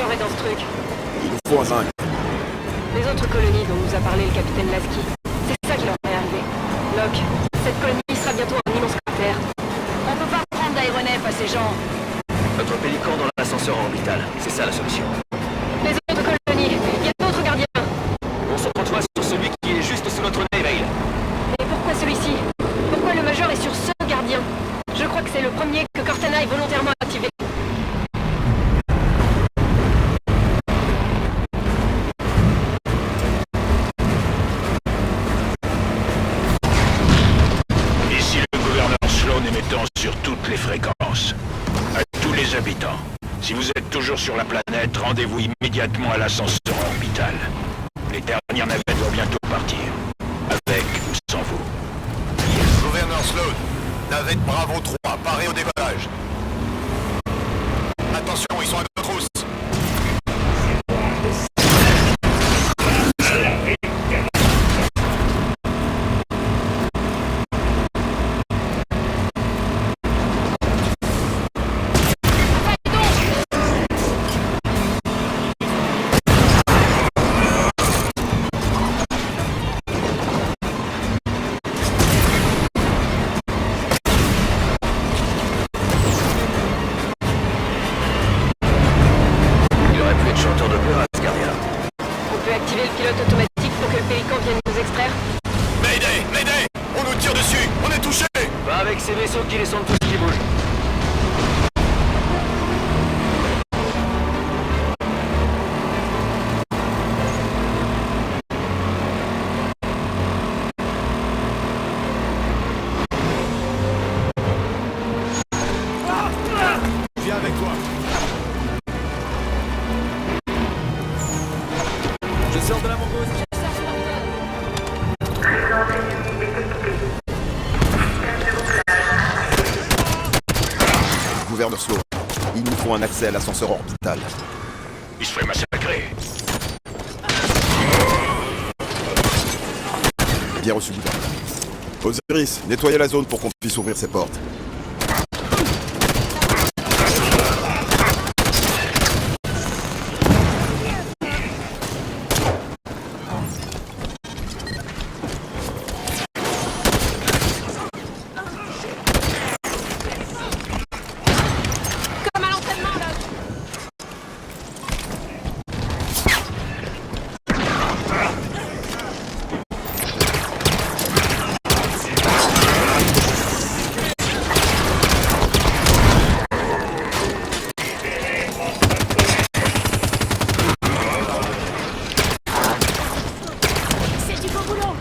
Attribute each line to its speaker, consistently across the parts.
Speaker 1: major est dans ce truc?
Speaker 2: Il nous faut un 5.
Speaker 1: Les autres colonies dont nous a parlé le capitaine Lasky, c'est ça qui leur est arrivé. Locke, cette colonie sera bientôt un immense cratère. On peut pas prendre d'aéronef à ces gens.
Speaker 3: Notre pélican dans l'ascenseur orbital, c'est ça la solution.
Speaker 1: Les autres colonies, il y a d'autres gardiens.
Speaker 3: Concentre-toi sur celui qui est juste sous notre nez, Veil.
Speaker 1: Et pourquoi celui-ci? Pourquoi le major est sur ce gardien? Je crois que c'est le premier que Cortana ait volontairement activé.
Speaker 4: Ici le gouverneur Sloan émettant sur toutes les fréquences. À tous les habitants. Si vous êtes toujours sur la planète, rendez-vous immédiatement à l'ascenseur orbital. Les dernières navettes vont bientôt partir. Avec ou sans vous.
Speaker 5: Gouverneur Sloan, navette Bravo 3, parée au décollage. Attention, ils sont à nos trousses.
Speaker 3: Il aurait pu être chanteur d'opéra, ce gardien.
Speaker 1: On peut activer le pilote automatique pour que le pélican vienne nous extraire.
Speaker 5: Mayday, Mayday, on nous tire dessus, on est touché.
Speaker 3: Va avec ces vaisseaux qui descendent tout ce qui bouge.
Speaker 5: Viens avec toi.
Speaker 3: Je sors de la mongoose.
Speaker 2: Gouverneur Sloan, il nous faut un accès à l'ascenseur orbital.
Speaker 4: Il se fait massacrer.
Speaker 2: Bien reçu, gouverneur. Osiris, nettoyez la zone pour qu'on puisse ouvrir ces portes.
Speaker 1: Comme à l'entraînement, là. C'est du beau boulot.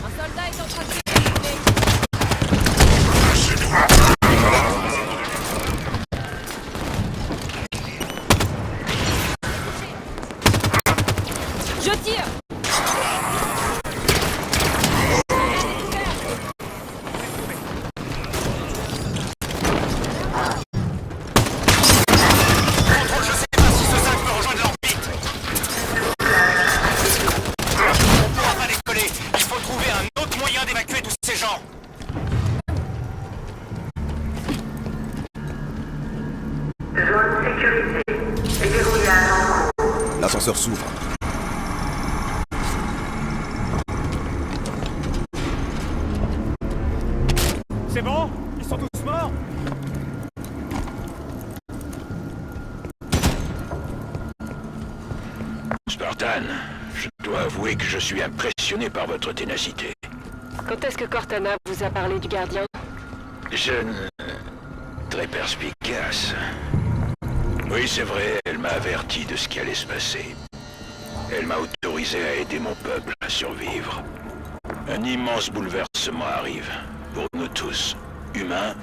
Speaker 1: Un soldat est en train de Je tire.
Speaker 5: Contrôle, je sais pas si ce 5 peut rejoindre l'orbite. On pourra pas décoller. Il faut trouver un autre moyen d'évacuer tous ces gens.
Speaker 6: Zone sécurisée. Verrouillage en cours.
Speaker 2: L'ascenseur s'ouvre.
Speaker 7: C'est bon? Ils sont tous morts?
Speaker 4: Spartan, je dois avouer que je suis impressionné par votre ténacité.
Speaker 1: Quand est-ce que Cortana vous a parlé du gardien?
Speaker 4: Jeune... très perspicace. Oui, c'est vrai, elle m'a averti de ce qui allait se passer. Elle m'a autorisé à aider mon peuple à survivre. Un immense bouleversement arrive, pour nous tous, humains,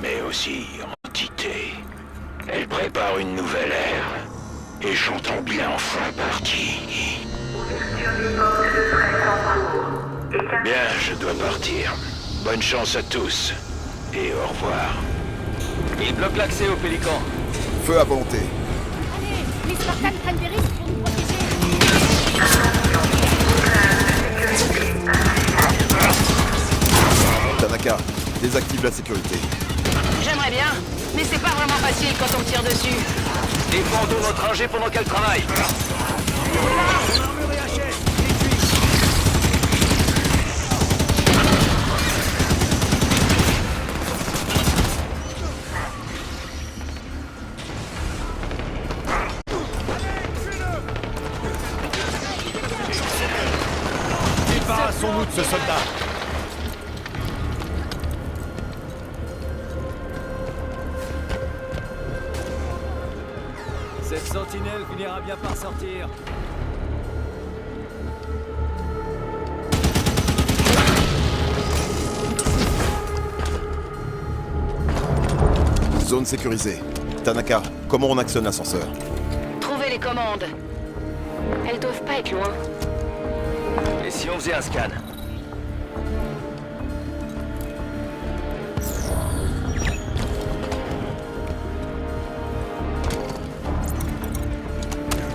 Speaker 4: mais aussi entités. Elle prépare une nouvelle ère, et j'entends bien enfin partie.
Speaker 6: Ouverture des portes de
Speaker 4: Bien, je dois partir. Bonne chance à tous. Et au revoir.
Speaker 3: Il bloque l'accès au Pélican.
Speaker 2: Feu à volonté.
Speaker 8: Allez, les Spartans prennent des risques pour nous protéger.
Speaker 2: Tanaka, désactive la sécurité.
Speaker 1: J'aimerais bien, mais c'est pas vraiment facile quand on me tire dessus.
Speaker 3: Défendons notre ingé pendant qu'elle travaille.
Speaker 7: Débarrassons-nous de ce soldat. Cette sentinelle finira bien par sortir.
Speaker 2: Zone sécurisée. Tanaka, comment on actionne l'ascenseur?
Speaker 1: Trouvez les commandes. Elles doivent pas être loin.
Speaker 3: Et si on faisait un scan?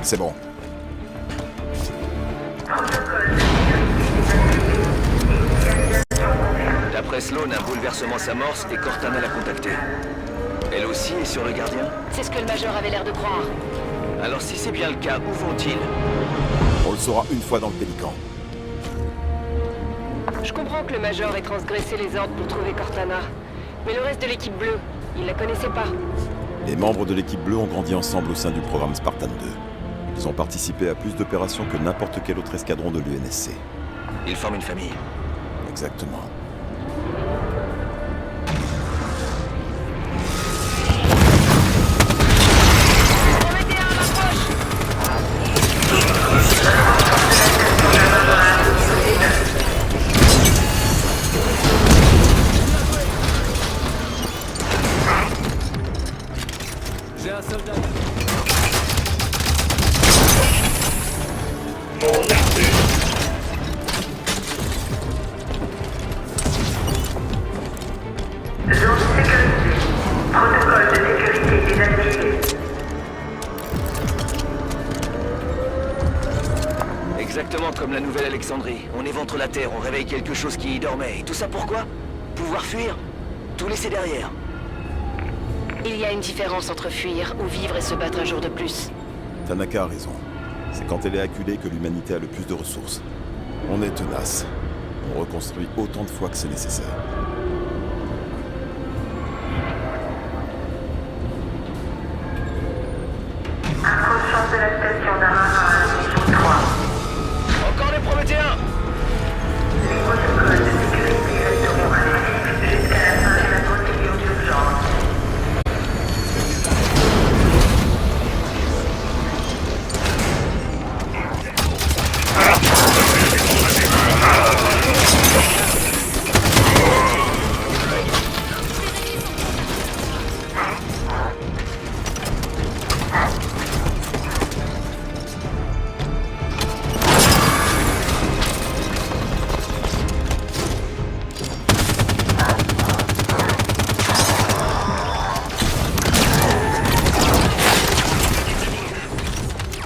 Speaker 2: C'est bon.
Speaker 3: D'après Sloan, un bouleversement s'amorce et Cortana l'a contactée. Elle aussi est sur le gardien?
Speaker 1: C'est ce que le Major avait l'air de croire.
Speaker 3: Alors si c'est bien le cas, où vont-ils?
Speaker 2: On le saura une fois dans le Pélican.
Speaker 1: Je comprends que le Major ait transgressé les ordres pour trouver Cortana. Mais le reste de l'équipe bleue, il la connaissait pas.
Speaker 2: Les membres de l'équipe bleue ont grandi ensemble au sein du programme Spartan 2. Ils ont participé à plus d'opérations que n'importe quel autre escadron de l'UNSC.
Speaker 3: Ils forment une famille.
Speaker 2: Exactement.
Speaker 7: J'ai un soldat.
Speaker 6: Zone sécurisée. Protocole de sécurité désactivé.
Speaker 3: Exactement comme la nouvelle Alexandrie. On éventre la Terre, on réveille quelque chose qui y dormait. Et tout ça pourquoi? Pouvoir fuir? Tout laisser derrière.
Speaker 1: Il y a une différence entre fuir ou vivre et se battre un jour de plus.
Speaker 2: Tanaka a raison. C'est quand elle est acculée que l'humanité a le plus de ressources. On est tenace. On reconstruit autant de fois que c'est nécessaire.
Speaker 6: Approchant de la station d'Arara à 3.
Speaker 3: Encore des Prométhéens!
Speaker 6: Les protocoles de sécurité resteront actifs jusqu'à la fin de la procédure d'urgence.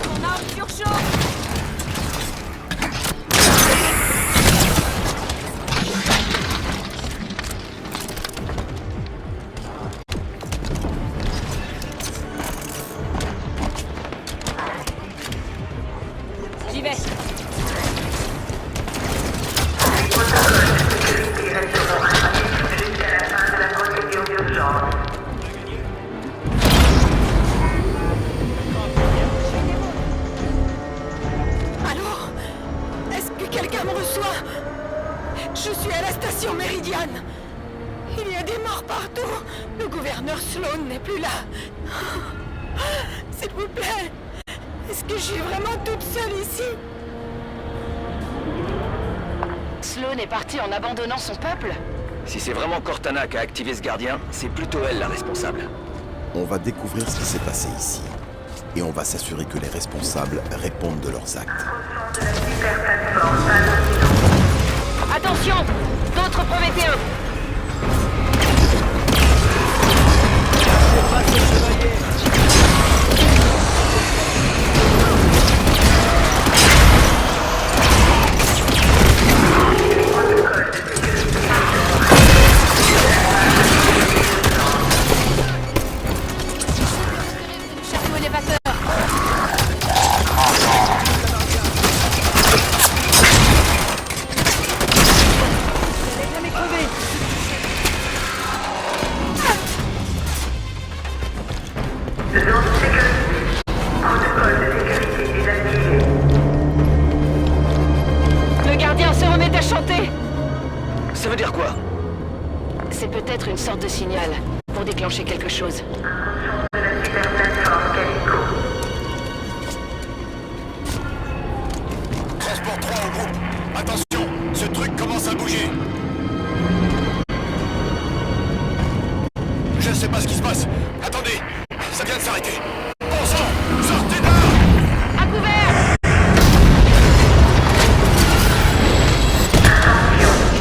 Speaker 8: On arme sur chaud. J'y vais.
Speaker 6: Les protocoles de sécurité resteront actifs jusqu'à la fin de la procédure d'urgence.
Speaker 9: Alors, est-ce que quelqu'un me reçoit? Je suis à la station Méridiane. Il y a des morts partout. Le gouverneur Sloan n'est plus là. S'il vous plaît, est-ce que je suis vraiment toute seule ici?
Speaker 1: Sloan est parti en abandonnant son peuple?
Speaker 3: Si c'est vraiment Cortana qui a activé ce gardien, c'est plutôt elle la responsable.
Speaker 2: On va découvrir ce qui s'est passé ici. Et on va s'assurer que les responsables répondent de leurs actes.
Speaker 6: Approchant de la super plateforme Paladino.
Speaker 1: Attention! remonter.
Speaker 3: Ça veut dire quoi?
Speaker 1: C'est peut-être une sorte de signal pour déclencher quelque chose.
Speaker 6: De la cyberplateforme Calico.
Speaker 5: Transport 3 au groupe. Attention, ce truc commence à bouger. Je sais pas ce qui se passe. Attendez, ça vient de s'arrêter. Bon sang, sortez de là!
Speaker 1: À couvert!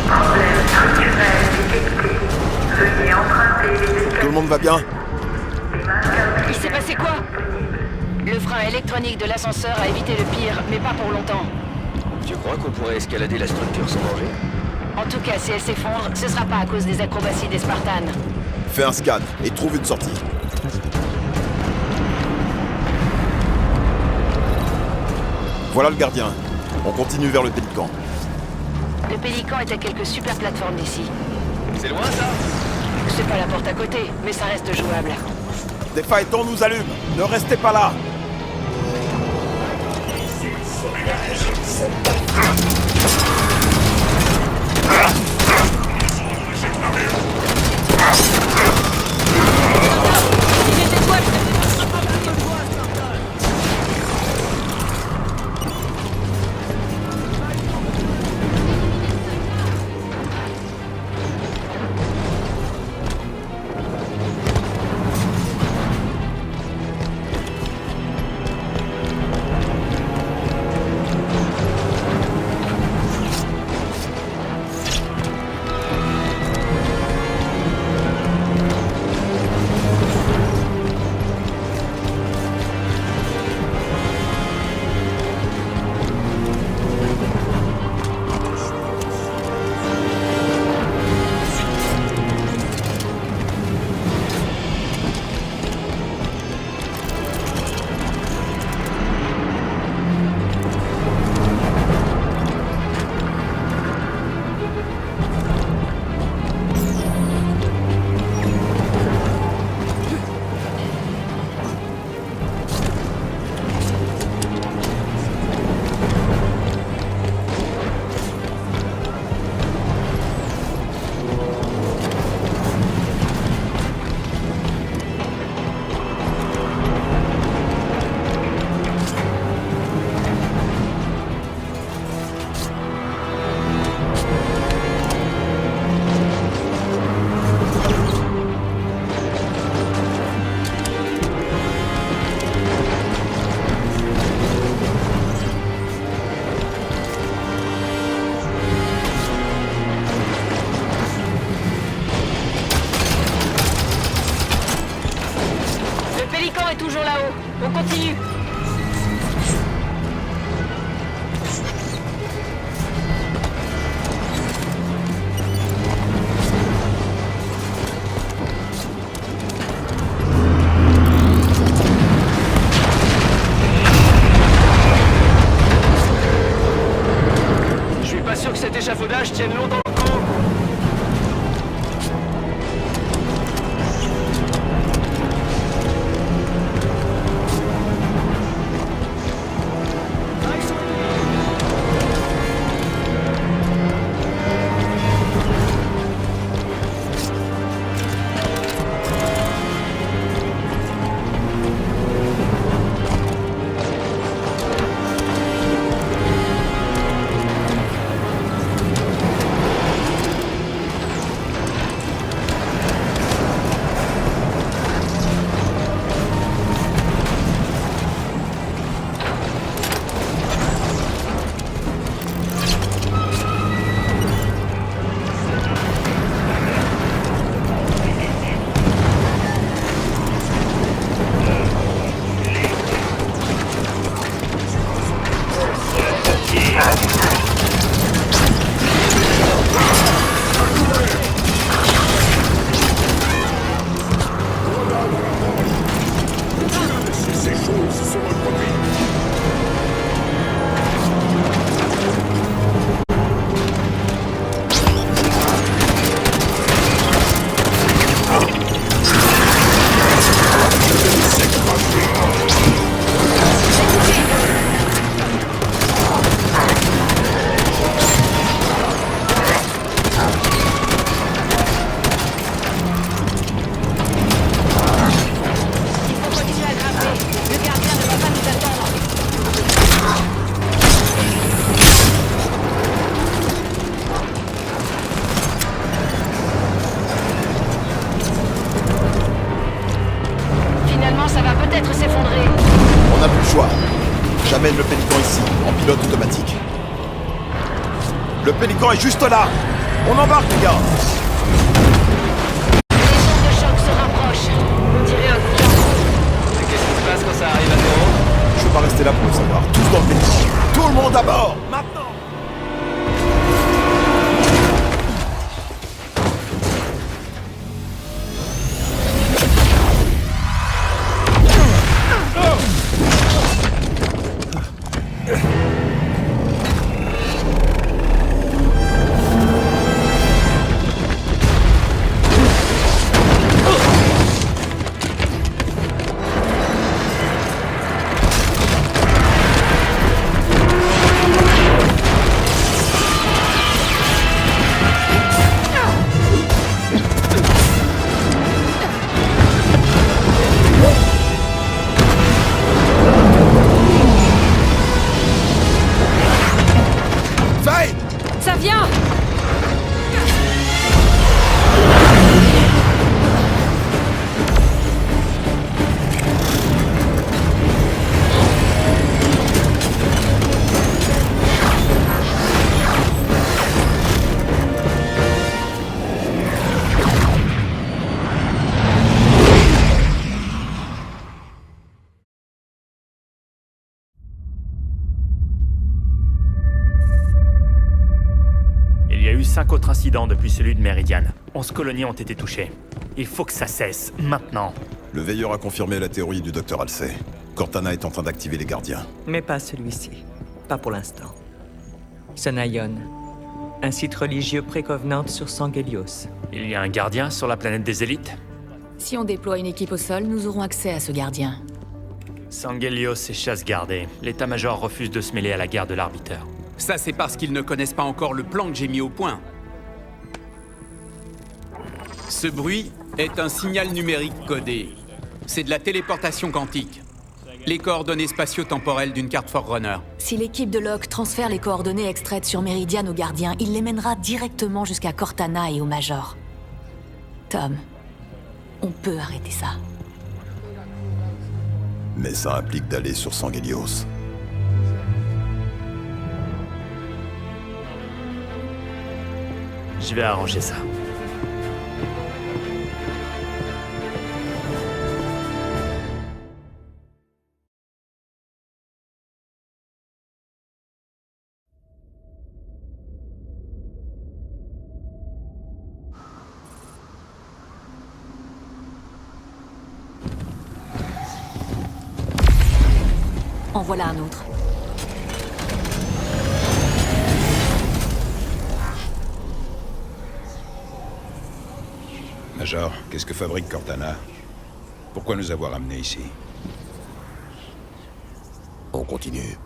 Speaker 6: Problème structurel détecté. Veuillez emprunter les escaliers.
Speaker 2: Tout le monde va bien?
Speaker 1: Il s'est passé quoi? Le frein électronique de l'ascenseur a évité le pire, mais pas pour longtemps.
Speaker 3: Tu crois qu'on pourrait escalader la structure sans danger?
Speaker 1: En tout cas, si elle s'effondre, ce sera pas à cause des acrobaties des Spartans.
Speaker 2: Fais un scan et trouve une sortie. Voilà le gardien. On continue vers le Pélican.
Speaker 1: Le Pélican est à quelques super plateformes d'ici.
Speaker 3: C'est loin ça?
Speaker 1: C'est pas la porte à côté, mais ça reste jouable.
Speaker 2: Des phaétons nous allument. Ne restez pas là.
Speaker 1: toujours là-haut. On continue.
Speaker 3: Je suis pas sûr que cet échafaudage tienne longtemps le coup.
Speaker 2: Amène le Pélican ici, en pilote automatique. Le Pélican est juste là! On embarque, les gars!
Speaker 1: Les ondes de choc se rapprochent. On dirait un coup d'arme.
Speaker 3: Et qu'est-ce qui se passe quand ça arrive à zéro?
Speaker 2: Je veux pas rester là pour le savoir. Tous dans le Pélican. Tout le monde à bord! Maintenant!
Speaker 1: Ça vient!
Speaker 5: Il y a eu 5 autres incidents depuis celui de Meridian. 11 colonies ont été touchées. Il faut que ça cesse, maintenant.
Speaker 2: Le veilleur a confirmé la théorie du docteur Halsey. Cortana est en train d'activer les gardiens.
Speaker 10: Mais pas celui-ci. Pas pour l'instant. Sonayon. Un site religieux pré-Covenant sur Sangelios.
Speaker 5: Il y a un gardien sur la planète des élites?
Speaker 8: Si on déploie une équipe au sol, nous aurons accès à ce gardien.
Speaker 5: Sangelios est chasse gardée. L'état-major refuse de se mêler à la guerre de l'arbiteur.
Speaker 11: Ça, c'est parce qu'ils ne connaissent pas encore le plan que j'ai mis au point. Ce bruit est un signal numérique codé. C'est de la téléportation quantique. Les coordonnées spatio-temporelles d'une carte Forerunner.
Speaker 8: Si l'équipe de Locke transfère les coordonnées extraites sur Meridian au gardien, il les mènera directement jusqu'à Cortana et au Major. Tom, on peut arrêter ça.
Speaker 2: Mais ça implique d'aller sur Sangelios.
Speaker 5: Je vais arranger ça.
Speaker 8: En voilà un autre.
Speaker 4: Major, qu'est-ce que fabrique Cortana? Pourquoi nous avoir amenés ici?
Speaker 12: On continue.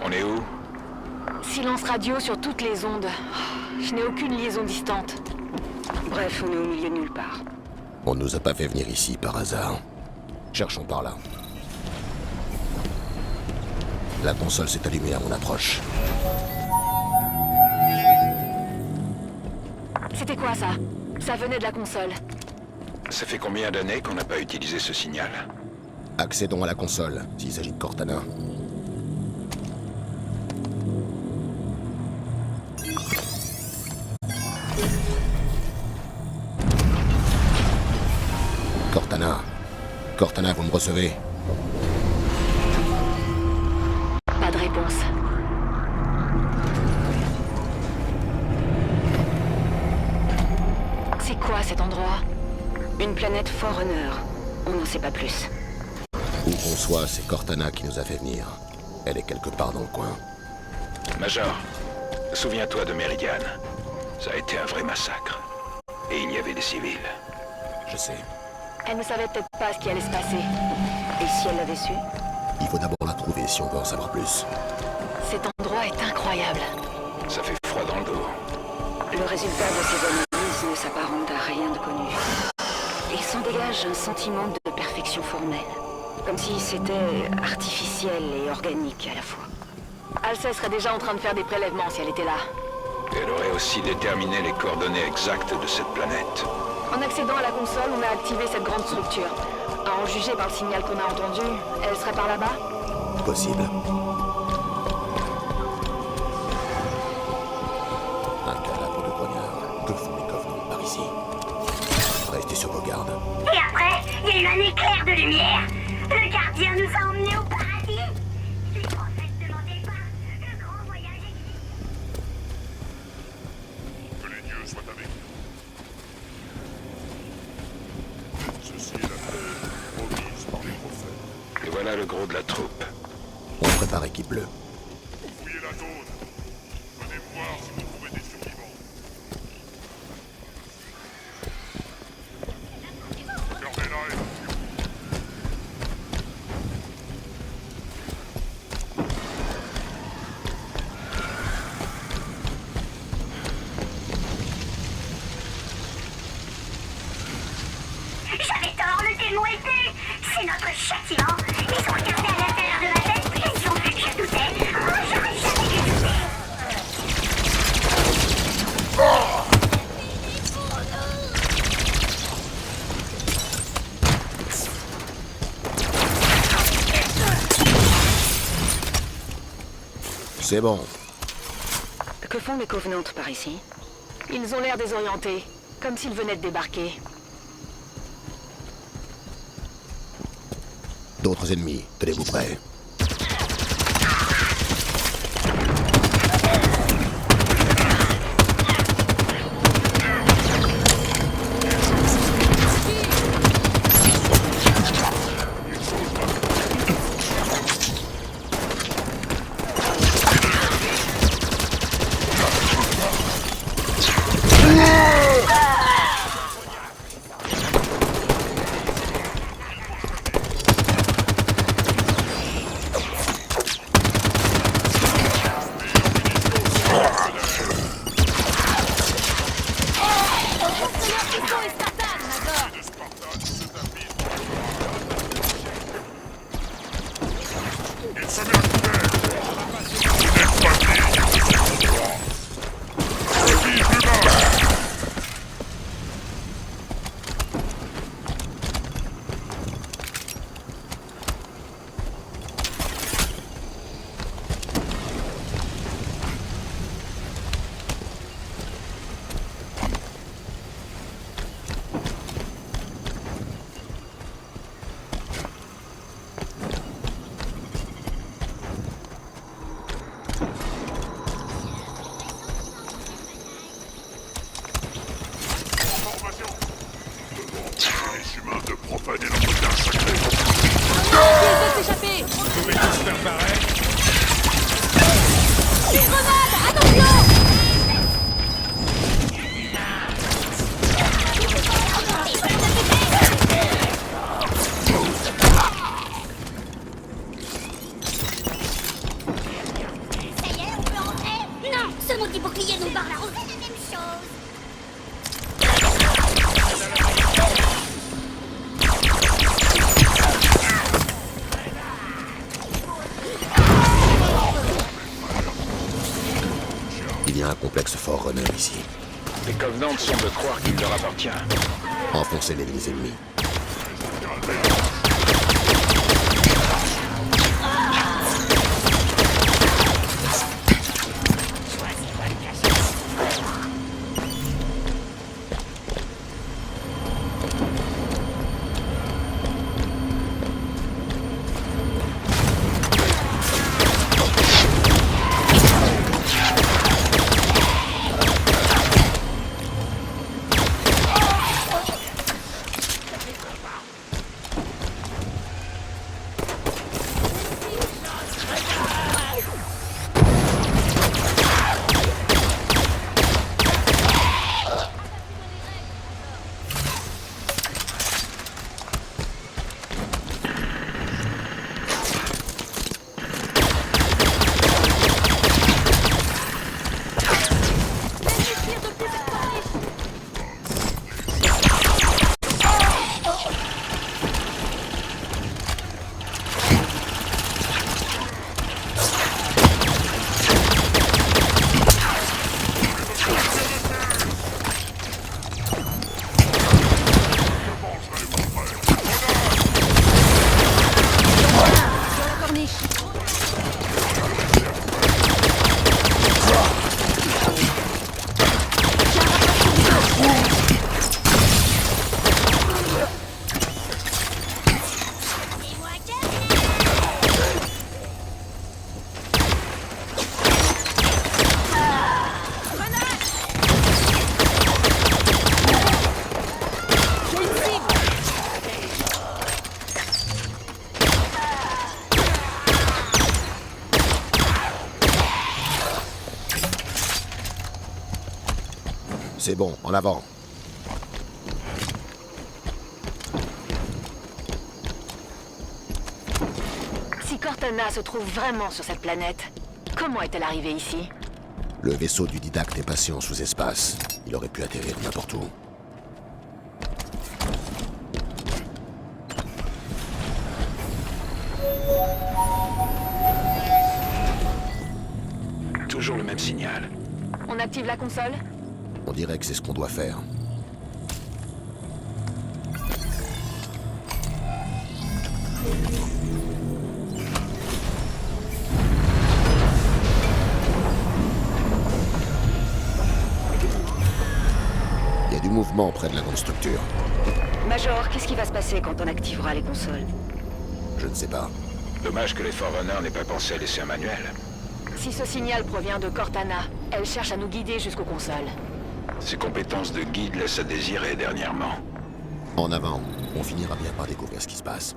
Speaker 4: On est où?
Speaker 1: Silence radio sur toutes les ondes. Je n'ai aucune liaison distante. Bref, on est au milieu de nulle part.
Speaker 12: On nous a pas fait venir ici par hasard. Cherchons par là. La console s'est allumée à mon approche.
Speaker 1: C'était quoi ça? Ça venait de la console.
Speaker 4: Ça fait combien d'années qu'on n'a pas utilisé ce signal?
Speaker 12: Accédons à la console, s'il s'agit de Cortana. Cortana. Cortana, vous me recevez?
Speaker 1: Pas de réponse. C'est quoi cet endroit? Une planète Forerunner. On n'en sait pas plus.
Speaker 12: Où qu'on soit, c'est Cortana qui nous a fait venir. Elle est quelque part dans le coin.
Speaker 4: Major, souviens-toi de Meridian. Ça a été un vrai massacre. Et il y avait des civils.
Speaker 12: Je sais.
Speaker 1: Elle ne savait peut-être pas ce qui allait se passer. Et si elle l'avait su?
Speaker 12: Il faut d'abord la trouver si on veut en savoir plus.
Speaker 1: Cet endroit est incroyable.
Speaker 4: Ça fait froid dans le dos.
Speaker 1: Le résultat de ces analyses ne s'apparente à rien de connu. Il s'en dégage un sentiment de perfection formelle. Comme si c'était artificiel et organique à la fois. Halsey serait déjà en train de faire des prélèvements si elle était là.
Speaker 4: Elle aurait aussi déterminé les coordonnées exactes de cette planète.
Speaker 1: En accédant à la console, on a activé cette grande structure. À en juger par le signal qu'on a entendu, elle serait par là-bas?
Speaker 12: Possible. Un cadavre de grognard. Que font les Covenants par ici? Restez sur vos gardes.
Speaker 6: Et après, il y a eu un éclair de lumière. Le gardien nous a emmenés au paradis. Les prophètes de mon départ, le grand voyage existe.
Speaker 13: Que les dieux soient avec nous. Ceci est la terre promise par les prophètes.
Speaker 4: Et voilà le gros de la troupe.
Speaker 12: On prépare équipe bleue.
Speaker 13: Fouillez la zone. Venez me voir si vous trouvez des survivants. Regardez-la et
Speaker 6: J'avais tort, le démon était. C'est notre châtiment. Ils ont regardé à l'intérieur de ma tête. Ils ont vu que je doutais. Oh, j'aurais jamais dû douter.
Speaker 12: C'est bon.
Speaker 1: Que font les Covenants par ici? Ils ont l'air désorientés, comme s'ils venaient de débarquer.
Speaker 12: D'autres ennemis, tenez-vous prêts.
Speaker 13: les humains de profaner notre terre sacrée.
Speaker 1: Ils veulent s'échapper!
Speaker 7: Vous pouvez tous faire pareil.
Speaker 1: Une grenade! Attention!
Speaker 6: Ça y est, on peut rentrer? Non, ce maudit bouclier nous barre la route. C'est la même chose.
Speaker 12: Il y a un complexe Fort Runner ici.
Speaker 4: Les Covenants semblent croire qu'il leur appartient.
Speaker 12: Enfoncez les ennemis. C'est bon, en avant.
Speaker 1: Si Cortana se trouve vraiment sur cette planète, comment est-elle arrivée ici?
Speaker 12: Le vaisseau du didacte est passé en sous-espace. Il aurait pu atterrir n'importe où.
Speaker 4: Toujours le même signal.
Speaker 1: On active la console?
Speaker 12: On dirait que c'est ce qu'on doit faire. Il y a du mouvement près de la grande structure.
Speaker 1: Major, qu'est-ce qui va se passer quand on activera les consoles?
Speaker 12: Je ne sais pas.
Speaker 4: Dommage que les Forerunners n'aient pas pensé à laisser un manuel.
Speaker 1: Si ce signal provient de Cortana, elle cherche à nous guider jusqu'aux consoles.
Speaker 4: Ses compétences de guide laissent à désirer dernièrement.
Speaker 12: En avant, on finira bien par découvrir ce qui se passe.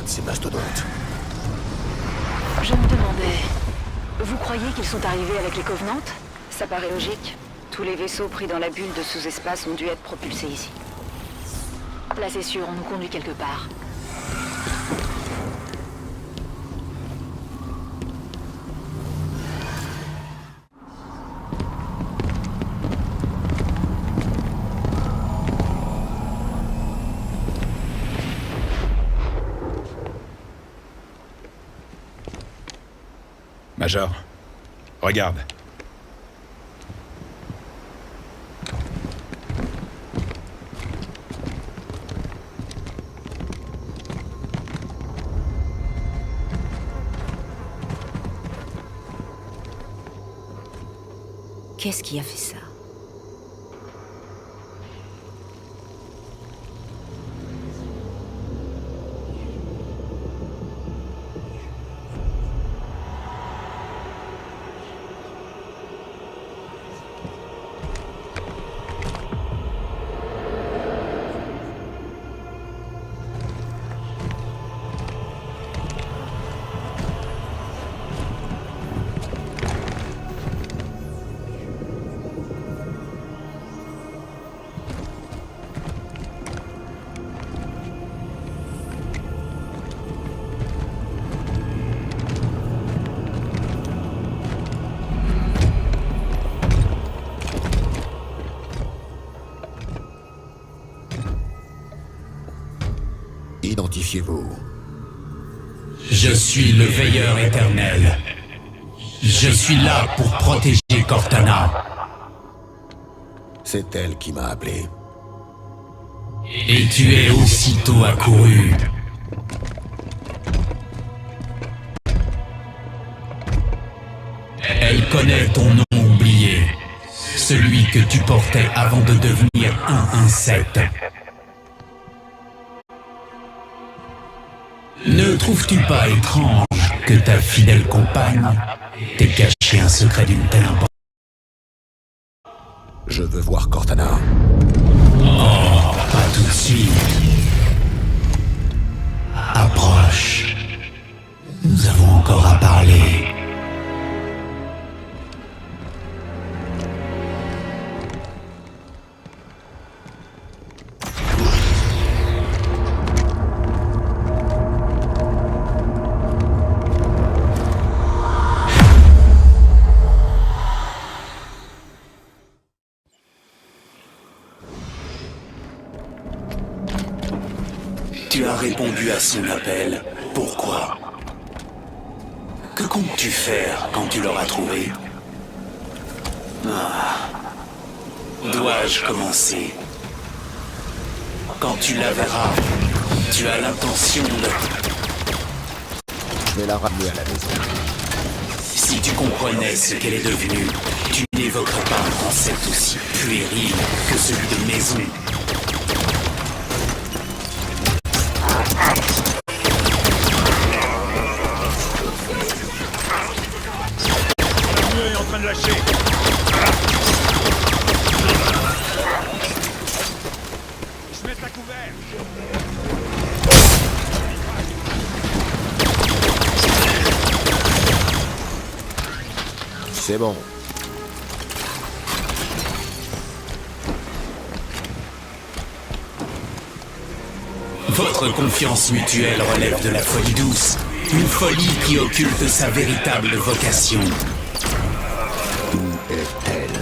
Speaker 12: Ces mastodontes.
Speaker 1: Je me demandais... Vous croyez qu'ils sont arrivés avec les Covenants? Ça paraît logique. Tous les vaisseaux pris dans la bulle de sous-espace ont dû être propulsés ici. Là, c'est sûr, on nous conduit quelque part.
Speaker 4: Major, regarde.
Speaker 8: Qu'est-ce qui a fait ça?
Speaker 12: Identifiez-vous.
Speaker 14: Je suis le veilleur éternel. Je suis là pour protéger Cortana.
Speaker 12: C'est elle qui m'a appelé.
Speaker 14: Et tu es aussitôt accouru. Elle connaît ton nom oublié. Celui que tu portais avant de devenir un insecte. Ne trouves-tu pas étrange que ta fidèle compagne t'ait caché un secret d'une telle importance?
Speaker 12: Je veux voir Cortana.
Speaker 14: Oh, pas tout de suite. Approche. Nous avons encore à parler. Tu as répondu à son appel. Pourquoi? Que comptes-tu faire quand tu l'auras trouvé? Dois-je commencer? Quand tu la verras, tu as l'intention de...
Speaker 12: Je vais la ramener à la maison.
Speaker 14: Si tu comprenais ce qu'elle est devenue, tu n'évoquerais pas un concept aussi puéril que celui de maison.
Speaker 12: C'est bon.
Speaker 14: Votre confiance mutuelle relève de la folie douce, une folie qui occulte sa véritable vocation.
Speaker 12: Où est-elle?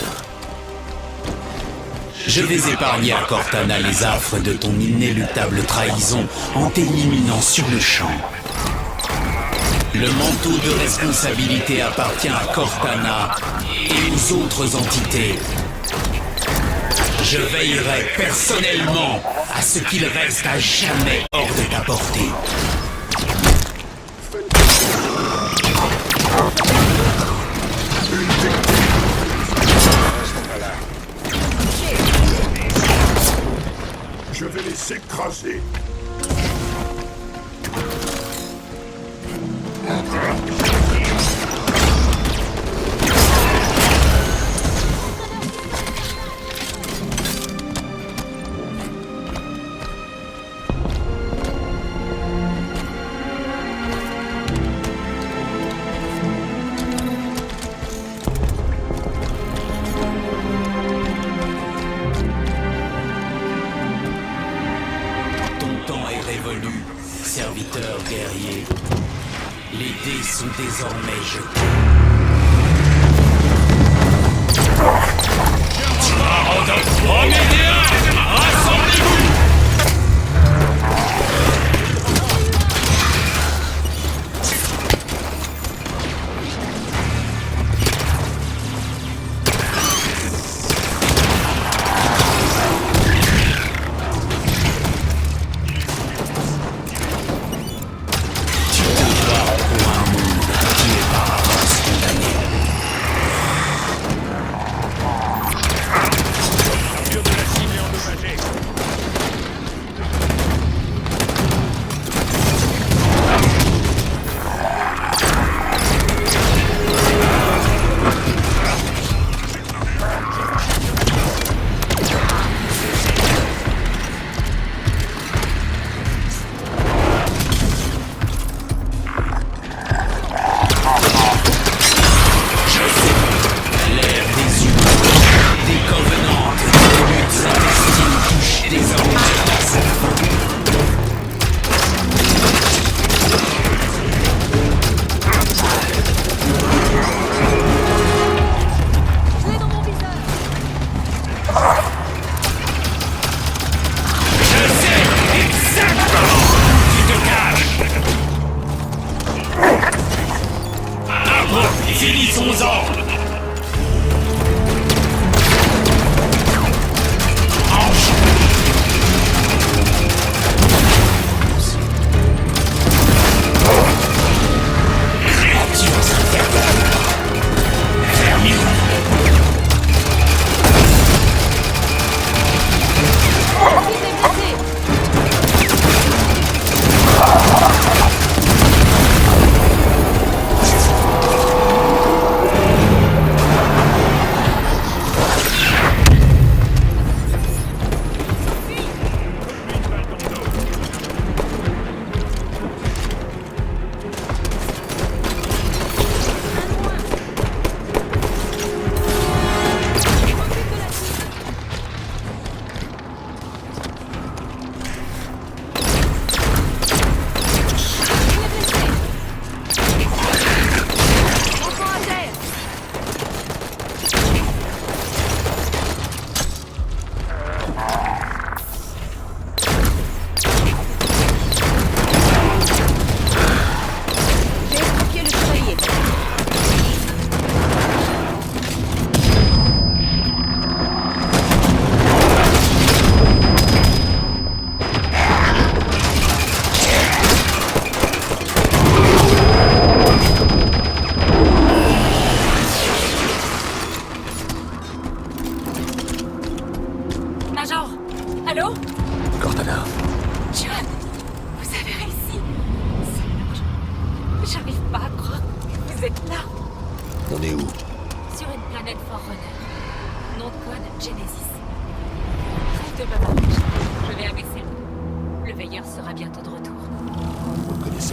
Speaker 14: Je vais épargner à Cortana les affres de ton inéluctable trahison en t'éliminant sur le champ. Le manteau de responsabilité appartient à Cortana et aux autres entités. Je veillerai personnellement à ce qu'il reste à jamais hors de ta portée.
Speaker 13: Je vais les écraser.
Speaker 14: Serviteur guerrier, les dés sont désormais jetés. Rassemblez-vous!
Speaker 15: Finissons-en!
Speaker 9: Allô?
Speaker 12: Cortana.
Speaker 9: John, vous avez réussi. J'arrive pas à croire que vous êtes là.
Speaker 12: On est où?
Speaker 9: Sur une planète Forerunner. Nom de code Genesis. Arrête de me battre. Je vais abaisser le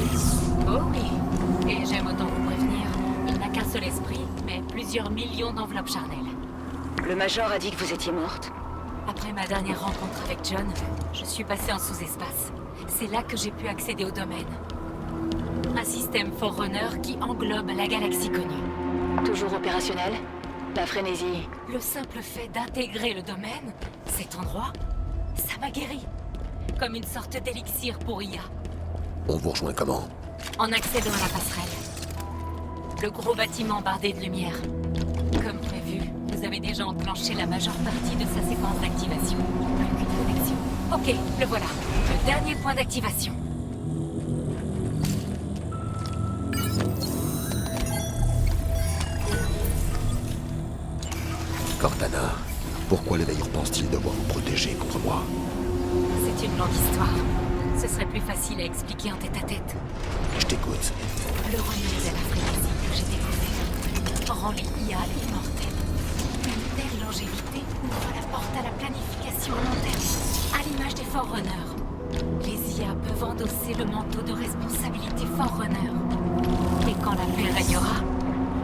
Speaker 12: blessé.
Speaker 8: Oh oui. Et j'aime autant vous prévenir. Il n'a qu'un seul esprit, mais plusieurs millions d'enveloppes charnelles.
Speaker 1: Le Major a dit que vous étiez morte.
Speaker 8: Après ma dernière rencontre avec John, je suis passée en sous-espace. C'est là que j'ai pu accéder au domaine. Un système Forerunner qui englobe la galaxie connue.
Speaker 1: Toujours opérationnel? La frénésie.
Speaker 8: Le simple fait d'intégrer le domaine, cet endroit, ça m'a guéri. Comme une sorte d'élixir pour IA.
Speaker 12: On vous rejoint comment?
Speaker 8: En accédant à la passerelle. Le gros bâtiment bardé de lumière. Comme prévu, vous avez déjà enclenché la majeure partie de sa séquence d'activation. Plus qu'une connexion. Ok, le voilà. Le dernier point d'activation.
Speaker 12: Cortana, pourquoi les veilleurs pensent-ils devoir vous protéger contre moi?
Speaker 8: C'est une longue histoire. Ce serait plus facile à expliquer en tête-à-tête.
Speaker 12: Je t'écoute.
Speaker 8: Le remède à la frénésie que j'ai découvert rend les IA immortels. Une telle longévité ouvre la porte à la planification à long terme, à l'image des Forerunners. Les IA peuvent endosser le manteau de responsabilité Forerunner. Et quand la paix régnera,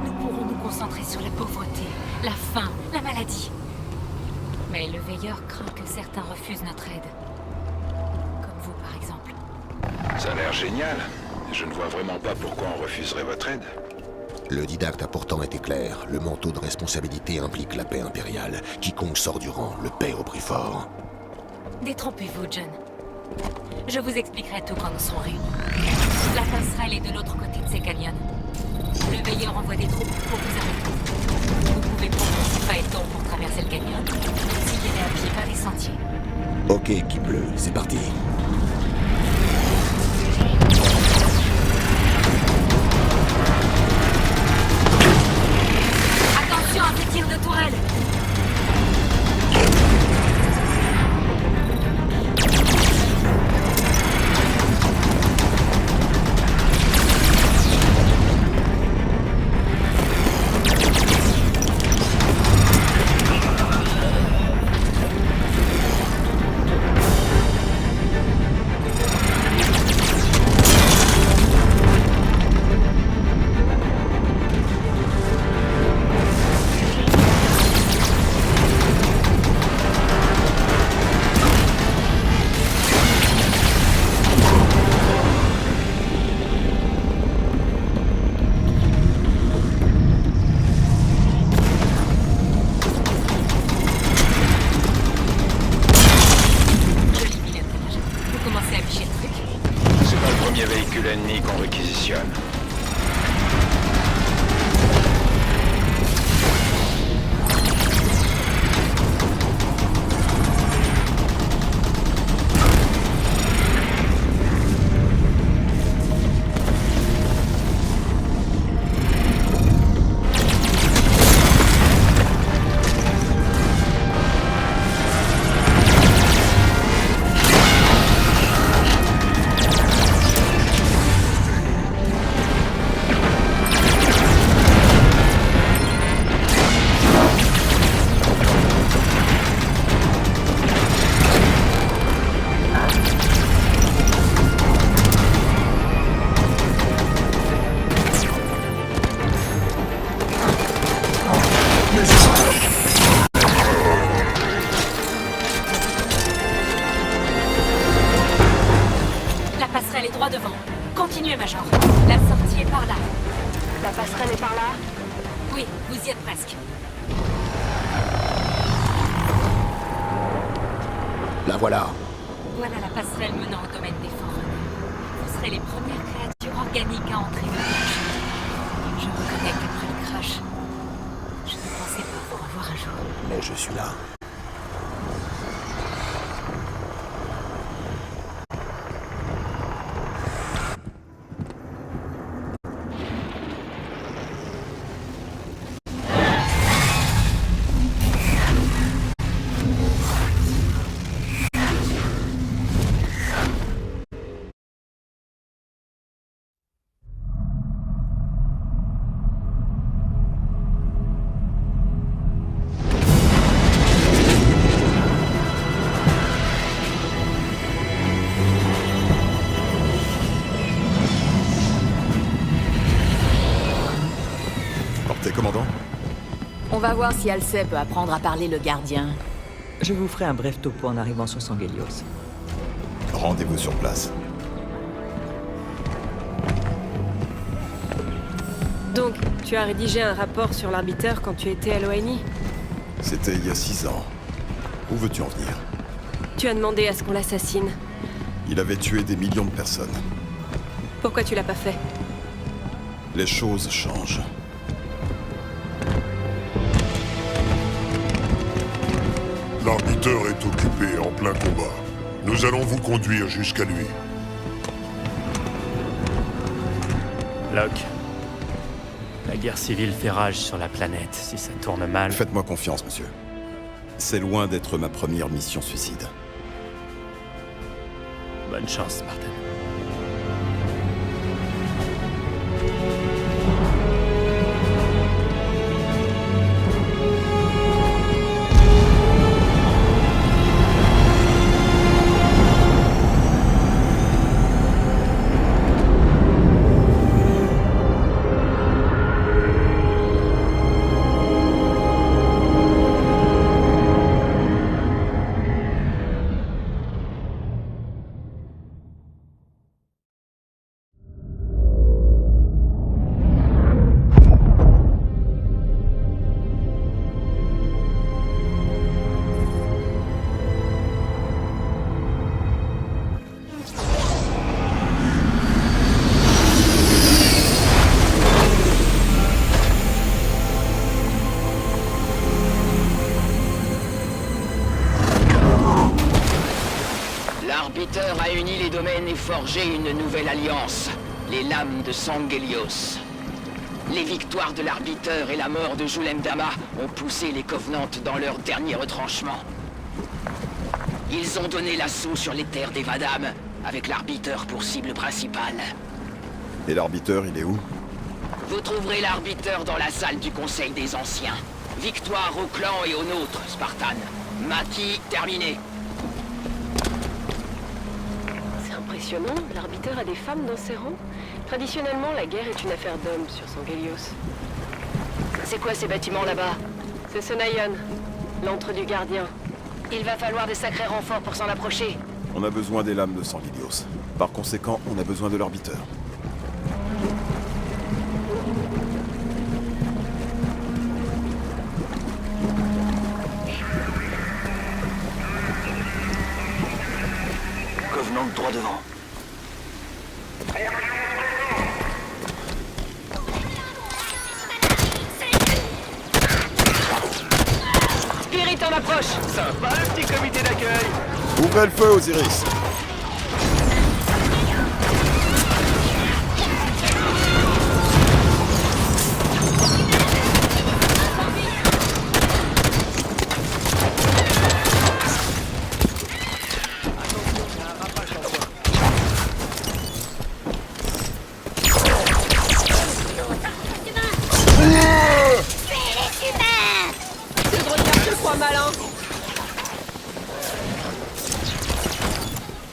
Speaker 8: nous pourrons nous concentrer sur la pauvreté, la faim, la maladie. Mais le veilleur craint que certains refusent notre aide. Comme vous, par exemple.
Speaker 4: Ça a l'air génial. Je ne vois vraiment pas pourquoi on refuserait votre aide.
Speaker 12: Le didacte a pourtant été clair. Le manteau de responsabilité implique la paix impériale. Quiconque sort du rang le paie au prix fort.
Speaker 8: Détrompez-vous, John. Je vous expliquerai tout quand nous serons réunis. La passerelle est de l'autre côté de ces canyons. Le veilleur envoie des troupes pour vous arrêter. Vous pouvez prendre ce phaéton pour traverser le canyon, si y aller à pied par les sentiers.
Speaker 12: Ok, qui pleut, c'est parti.
Speaker 8: Attention à ces tirs de tourelle!
Speaker 4: Ennemi qu'on réquisitionne.
Speaker 8: Continuez, Major. La sortie est par là.
Speaker 1: La passerelle est par là?
Speaker 8: Oui, vous y êtes presque.
Speaker 12: La voilà.
Speaker 8: Voilà la passerelle menant au domaine des Forerunners. Vous serez les premières créatures organiques à entrer dans le crash. Je reconnais qu'après le crash, je ne pensais pas vous revoir un jour.
Speaker 12: Mais je suis là.
Speaker 16: On va voir si Halsey peut apprendre à parler le gardien.
Speaker 10: Je vous ferai un bref topo en arrivant sur Sangelios.
Speaker 2: Rendez-vous sur place.
Speaker 17: Donc, tu as rédigé un rapport sur l'arbiteur quand tu étais à l'ONI?
Speaker 2: C'était il y a 6 ans. Où veux-tu en venir?
Speaker 17: Tu as demandé à ce qu'on l'assassine.
Speaker 2: Il avait tué des millions de personnes.
Speaker 17: Pourquoi tu l'as pas fait?
Speaker 2: Les choses changent.
Speaker 13: L'arbiteur est occupé en plein combat. Nous allons vous conduire jusqu'à lui.
Speaker 5: Locke. La guerre civile fait rage sur la planète. Si ça tourne mal...
Speaker 2: Faites-moi confiance, monsieur. C'est loin d'être ma première mission suicide.
Speaker 5: Bonne chance, Spartan.
Speaker 3: L'arbiteur a uni les domaines et forgé une nouvelle alliance, les lames de Sangelios. Les victoires de l'arbiteur et la mort de Julem Dama ont poussé les Covenants dans leur dernier retranchement. Ils ont donné l'assaut sur les terres des Vadam, avec l'arbiteur pour cible principale.
Speaker 2: Et l'arbiteur, il est où?
Speaker 3: Vous trouverez l'arbiteur dans la salle du Conseil des Anciens. Victoire au clan et au nôtre, Spartan. Maki, terminé.
Speaker 17: C'est impressionnant, l'arbiteur a des femmes dans ses rangs. Traditionnellement, la guerre est une affaire d'hommes sur Sangelios.
Speaker 1: C'est quoi ces bâtiments là-bas?
Speaker 17: C'est Sonayon, l'antre du gardien.
Speaker 1: Il va falloir des sacrés renforts pour s'en approcher.
Speaker 2: On a besoin des lames de Sangelios. Par conséquent, on a besoin de l'arbiteur.
Speaker 3: Covenant droit devant.
Speaker 17: Spirit en approche.
Speaker 3: Sympa le petit comité d'accueil.
Speaker 2: Ouvrez le feu, Osiris.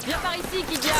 Speaker 17: Viens par ici, Kidia.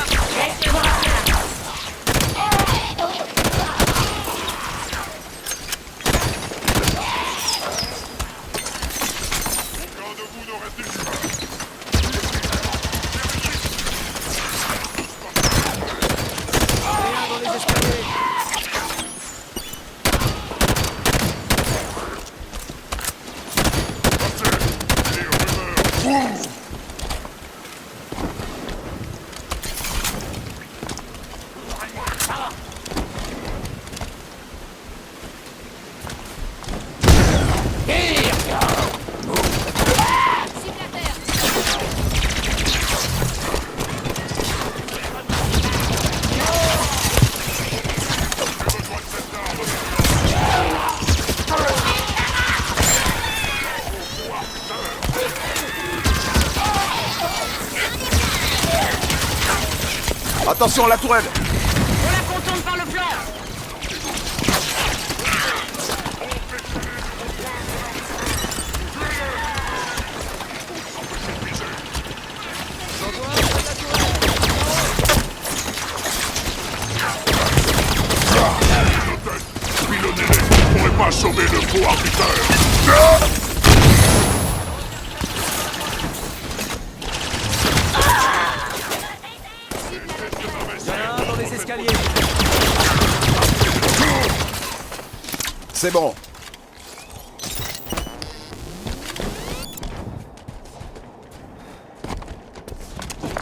Speaker 2: Attention à la tourelle!
Speaker 1: On la contourne par le flanc.
Speaker 13: Pilonnez-les! On ne pourrait pas sauver le faux arbiteur!
Speaker 7: Dans les escaliers.
Speaker 2: C'est bon.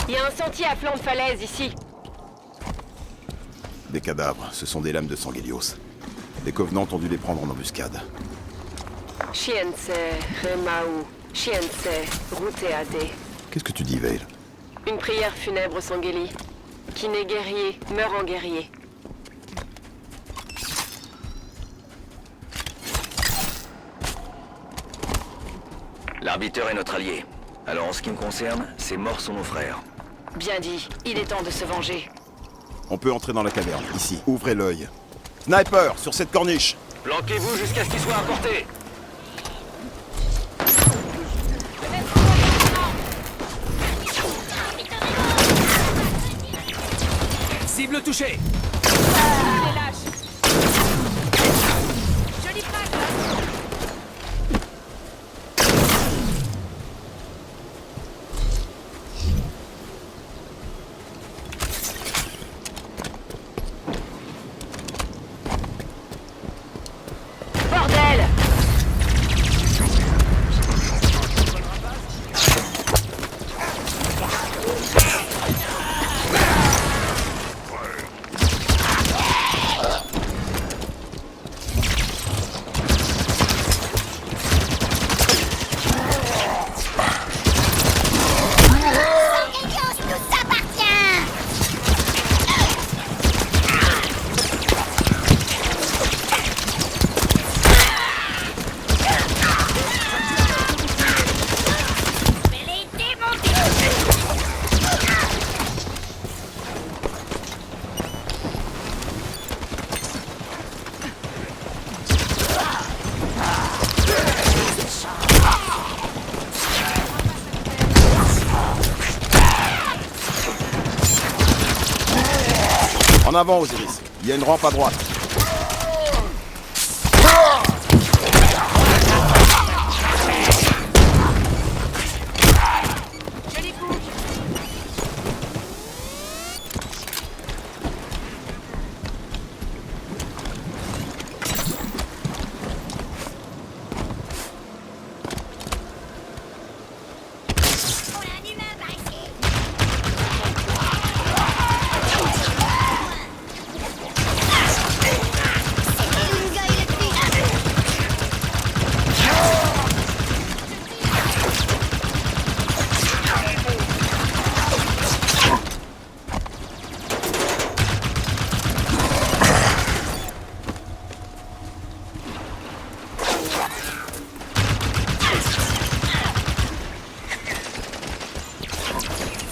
Speaker 17: Il y a un sentier à flanc de falaise ici.
Speaker 2: Des cadavres, ce sont des lames de Sangelios. Les Covenants ont dû les prendre en embuscade.
Speaker 17: Chiense, Remau, Chiense, Ruteade.
Speaker 2: Qu'est-ce que tu dis, Veil?
Speaker 17: Une prière funèbre Sangeli. Qui naît guerrier, meurt en guerrier.
Speaker 18: L'arbiteur est notre allié. Alors en ce qui me concerne, ces morts sont nos frères.
Speaker 1: Bien dit, il est temps de se venger.
Speaker 2: On peut entrer dans la caverne, ici. Ouvrez l'œil. Sniper, sur cette corniche!
Speaker 18: Planquez-vous jusqu'à ce qu'il soit à portée.
Speaker 7: Cible touchée.
Speaker 17: Bordel!
Speaker 2: En avant, Osiris. Il y a une rampe à droite.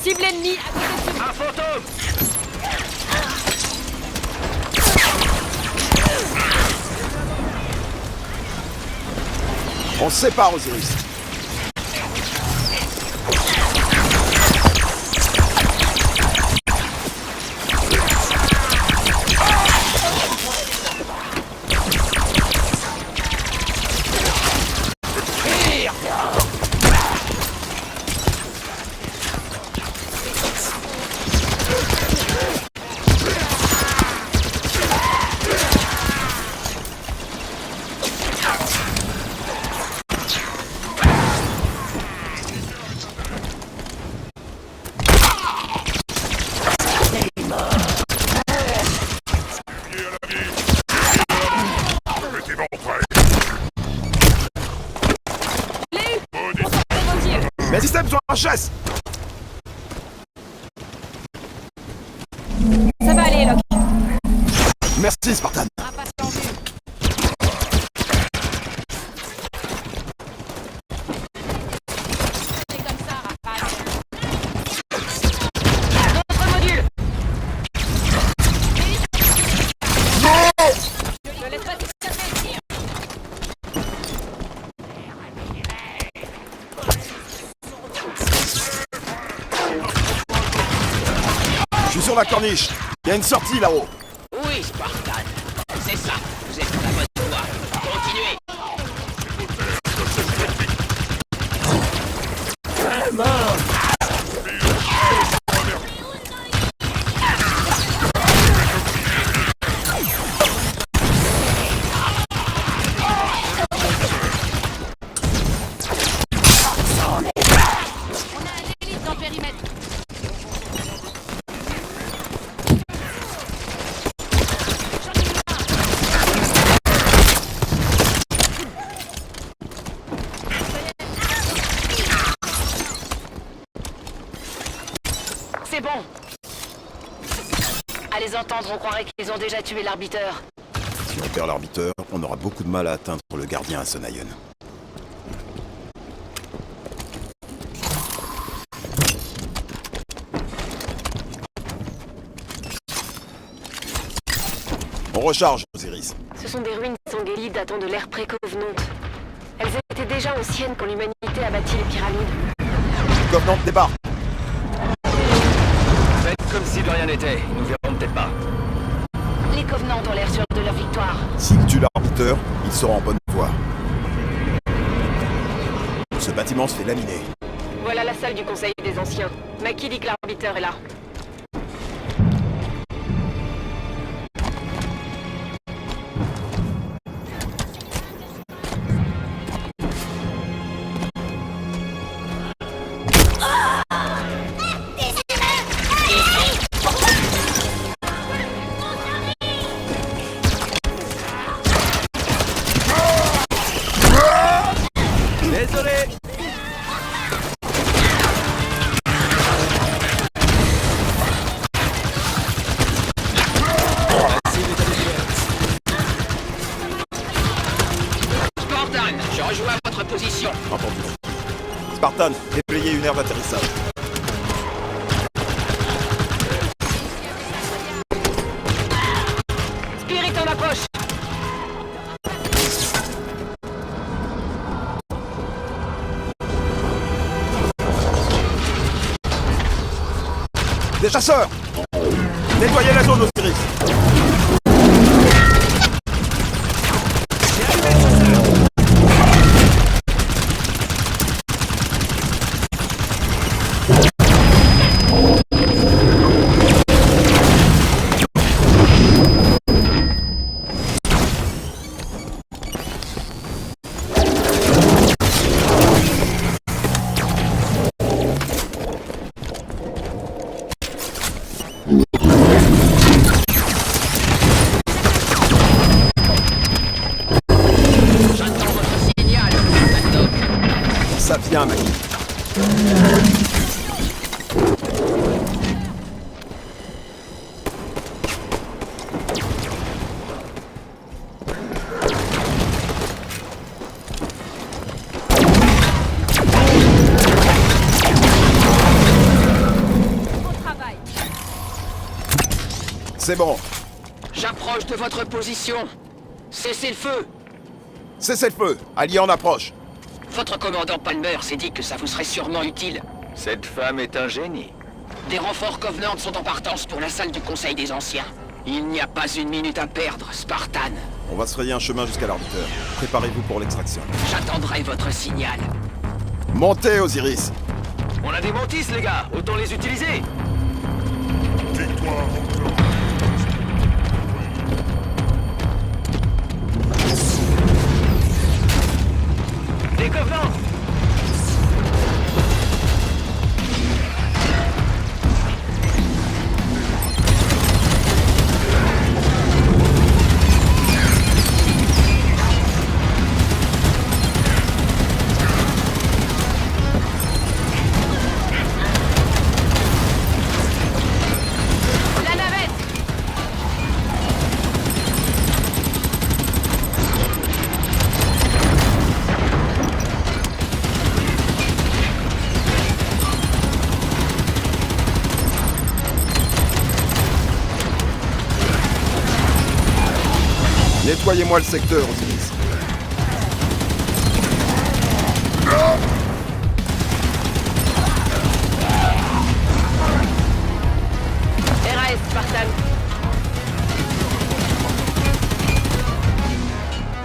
Speaker 17: Cible ennemie à côté de...
Speaker 18: Un fantôme!
Speaker 2: On se sépare, Osiris. Mes systèmes sont en chasse.
Speaker 17: Ça va aller, Locke.
Speaker 2: Merci, Spartan.
Speaker 17: D'autres modules. Je laisse pas t'échapper.
Speaker 2: Je suis sur la corniche. Il y a une sortie là-haut.
Speaker 3: Oui, Spartan. C'est ça. Vous êtes sur la bonne voie. Continuez.
Speaker 1: c'est bon. À les entendre, on croirait qu'ils ont déjà tué l'arbiteur.
Speaker 2: Si on perd l'arbiteur, on aura beaucoup de mal à atteindre le gardien à Sonayon. On recharge, Osiris.
Speaker 17: Ce sont des ruines Sangheili datant de l'ère pré-Covenant. Elles étaient déjà anciennes quand l'humanité a bâti les pyramides.
Speaker 2: Covenant, départ.
Speaker 18: Faites comme si de rien n'était, ils nous verront peut-être pas.
Speaker 1: Les Covenants ont l'air sûrs de leur victoire.
Speaker 2: S'ils tuent l'arbiteur, ils seront en bonne voie. Ce bâtiment se fait laminer.
Speaker 17: Voilà la salle du Conseil des Anciens. Maki dit que l'arbiteur est là.
Speaker 7: Désolé.
Speaker 3: Spartan, je rejoins votre position.
Speaker 2: Entendu. Spartan, déployez une aire d'atterrissage.
Speaker 17: Spirit en approche.
Speaker 2: Des chasseurs! Nettoyez la zone, Osiris! Ça vient, Maki. C'est bon.
Speaker 3: J'approche de votre position. Cessez le feu.
Speaker 2: Cessez le feu. Alliés en approche.
Speaker 3: Votre commandant Palmer s'est dit que ça vous serait sûrement utile.
Speaker 18: Cette femme est un génie.
Speaker 3: Des renforts Covenant sont en partance pour la salle du Conseil des Anciens. Il n'y a pas une minute à perdre, Spartan.
Speaker 2: On va se frayer un chemin jusqu'à l'arbiteur. Préparez-vous pour l'extraction.
Speaker 3: J'attendrai votre signal.
Speaker 2: Montez, Osiris.
Speaker 18: On a des mantis, les gars. Autant les utiliser.
Speaker 13: Victoire encore.
Speaker 18: Des Covenants.
Speaker 17: La navette.
Speaker 2: Nettoyez-moi le secteur, Osiris.
Speaker 17: RAS, Spartan.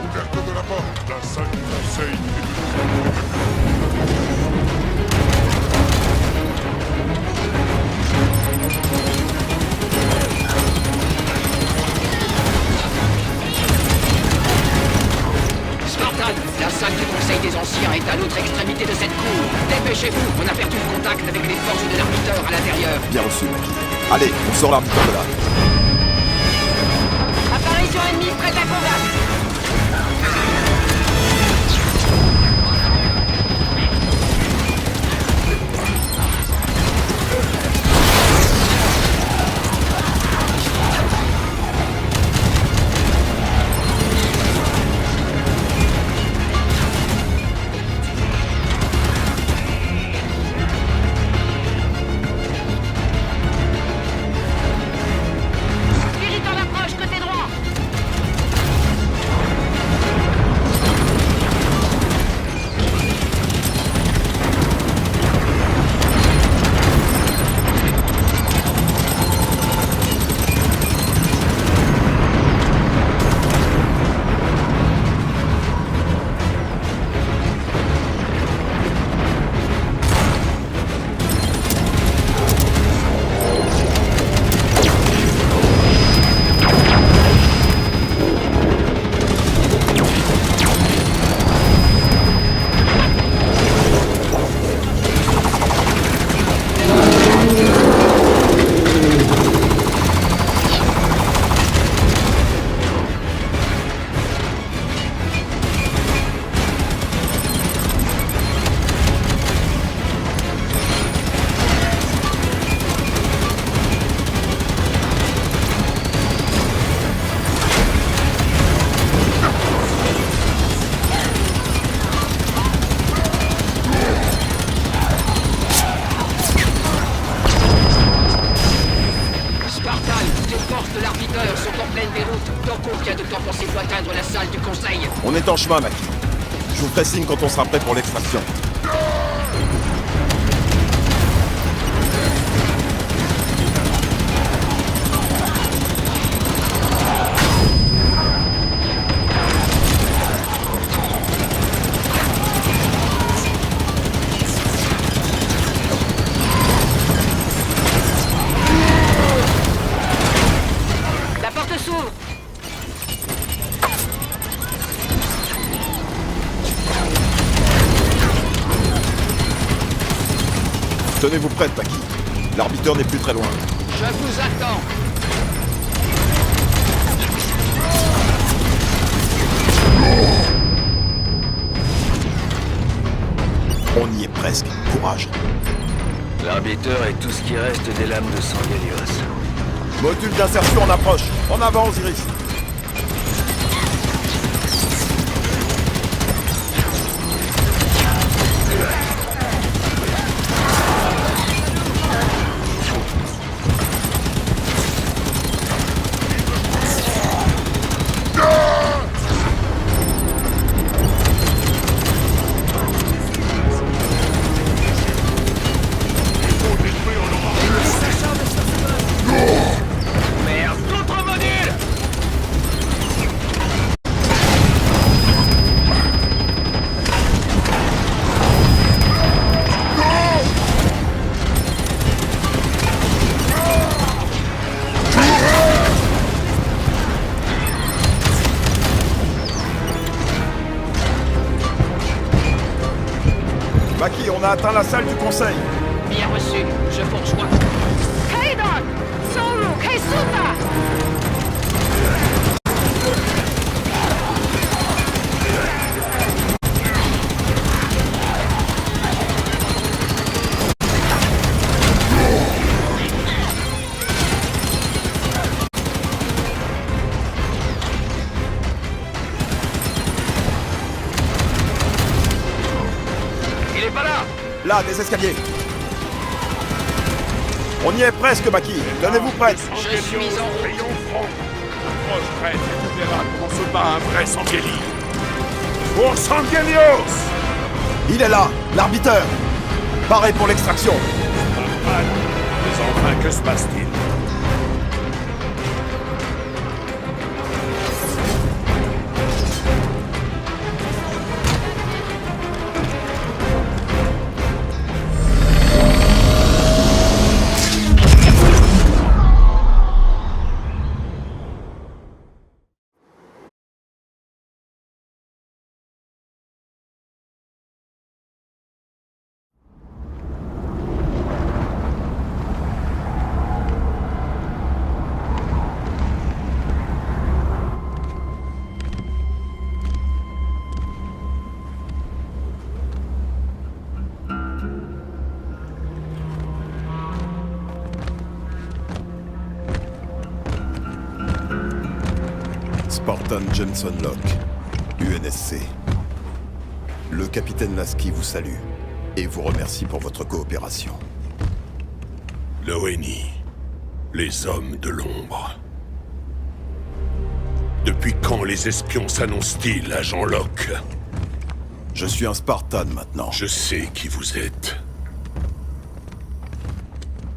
Speaker 13: Ouverture de la porte. La salle du Conseil.
Speaker 3: Spartan, la salle du Conseil des Anciens est à l'autre extrémité de cette cour. Dépêchez-vous, on a perdu le contact avec les forces de l'arbiteur à l'intérieur.
Speaker 2: Bien reçu, Maki. Allez, on sort l'arbiteur de là.
Speaker 17: Apparition ennemie prête à combattre.
Speaker 3: combien de temps pensez-vous atteindre la salle du conseil?
Speaker 2: On est en chemin, Mackie. Je vous ferai signe quand on sera prêt pour l'extraction.
Speaker 17: La porte s'ouvre.
Speaker 2: Tenez-vous prête, Mackie. L'arbiteur n'est plus très loin.
Speaker 3: Je vous attends.
Speaker 2: On y est presque. Courage.
Speaker 18: L'arbiteur est tout ce qui reste des lames de Sangelios.
Speaker 2: Module d'insertion en approche. En avant, Osiris.
Speaker 3: Merde, contre-module!
Speaker 2: Mackie, on a atteint la salle du conseil.
Speaker 3: Bien reçu, je vous rejoins.
Speaker 17: Kaidon! Soru! Keisuta!
Speaker 3: Il est pas là!
Speaker 2: Là, des escaliers. On y est presque, Mackie. Tenez-vous prête.
Speaker 3: Je suis en route.
Speaker 15: Proche prête, et tu verras comment se bat un vrai Sangeli. Pour Sangelios!
Speaker 2: Il est là, l'arbiteur. Paré pour l'extraction.
Speaker 15: Mais enfin, que se passe-t-il?
Speaker 2: Spartan Jensen Locke, UNSC. Le capitaine Lasky vous salue et vous remercie pour votre coopération.
Speaker 13: L'ONI, les hommes de l'ombre. Depuis quand les espions s'annoncent-ils, agent Locke?
Speaker 2: Je suis un Spartan maintenant.
Speaker 13: Je sais qui vous êtes.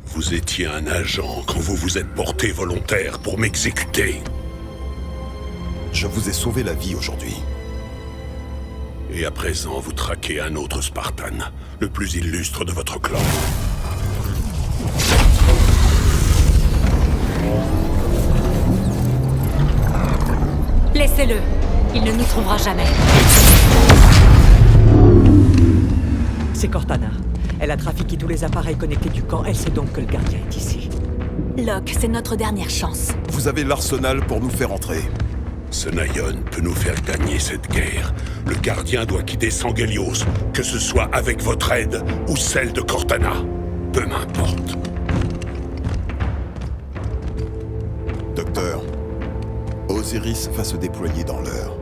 Speaker 13: Vous étiez un agent quand vous vous êtes porté volontaire pour m'exécuter.
Speaker 2: Je vous ai sauvé la vie aujourd'hui.
Speaker 13: Et à présent, vous traquez un autre Spartan, le plus illustre de votre clan.
Speaker 8: Laissez-le. Il ne nous trouvera jamais.
Speaker 10: C'est Cortana. Elle a trafiqué tous les appareils connectés du camp. Elle sait donc que le gardien est ici.
Speaker 8: Locke, c'est notre dernière chance.
Speaker 2: Vous avez l'arsenal pour nous faire entrer.
Speaker 13: Ce Naïon peut nous faire gagner cette guerre. Le gardien doit quitter Sangelios, que ce soit avec votre aide ou celle de Cortana. Peu m'importe.
Speaker 2: Docteur, Osiris va se déployer dans l'heure.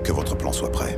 Speaker 2: Que votre plan soit prêt.